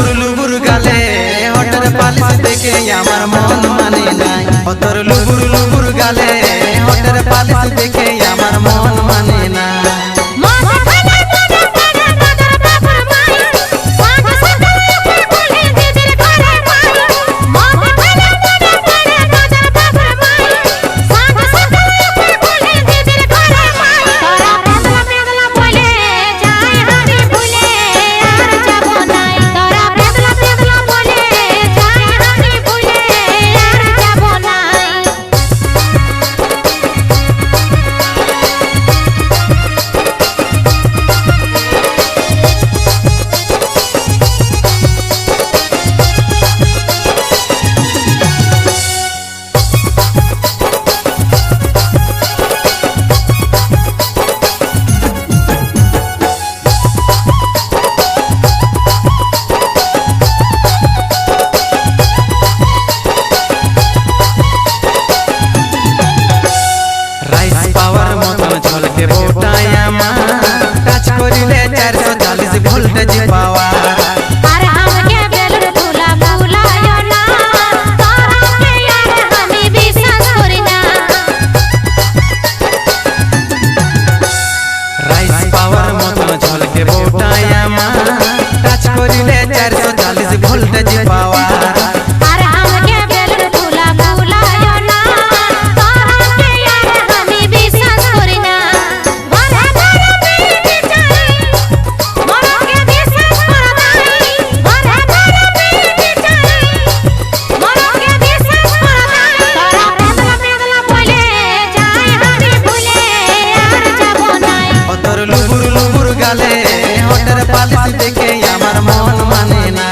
লুবুর লুবুর গালে হঠাৎ পালিশ দেখে আমার মন মানে নাই। তোর লুবুর লুবুর গালে হঠাৎ পালিশ দেখে আমার মন মানে না। দেখে আমার মন মানে না।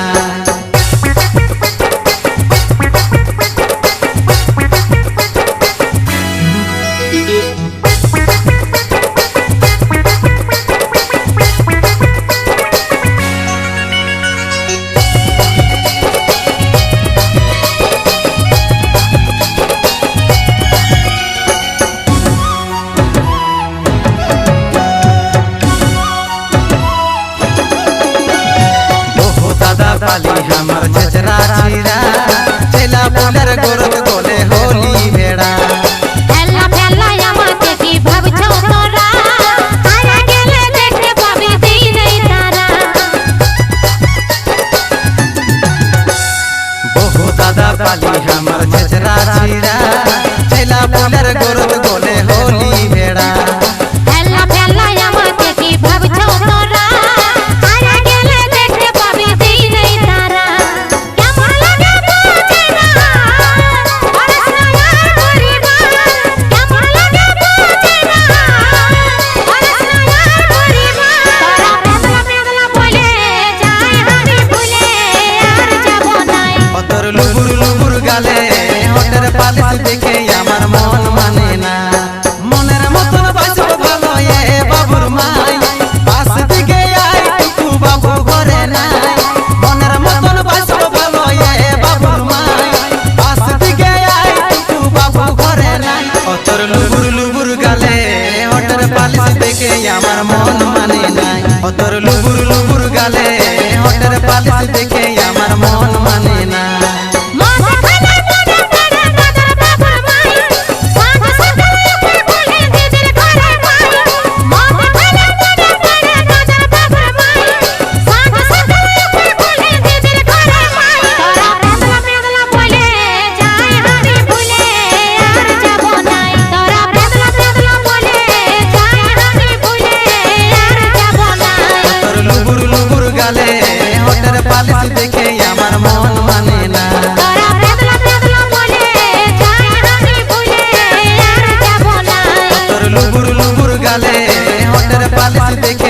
बाली हमार चचरा चीरा चला बोलर गोरत गोले होली भेड़ा हेला हेला यमते की भव छो तोरा आया गेले देखे पाबी दी नहीं तारा बहु दादा बाली हमार चचरा चीरा चला बोलर गोरत गोले होली भेड़ा हेला हेला यमते की भव छो तोरा लुबुर लुबुर गाले हटर पालिश देखे আমার মন মানে না। মনের মতন বাসব ভালো এ বাবুর মাই পাশ দিকে আই তু বাবু ঘরে নাই। মনের মতন বাসব ভালো এ বাবুর মাই পাশ দিকে আই তু বাবু ঘরে নাই। তোর লুবুর লুবুর গালে হటర్ পালিশ দেখে আমার মন মানে নাই। তোর লুবুর লুবুর গালে হటర్ পালিশ দেখে আমার মন মানে না। পালিশ দেখে আমার মন মানে না। তোরা বেদলা বেদলা বলে যায় আমি ভুলে আর যাব না। তোর লুবুর লুবুর গালে হঠাৎ পালিশ দেখে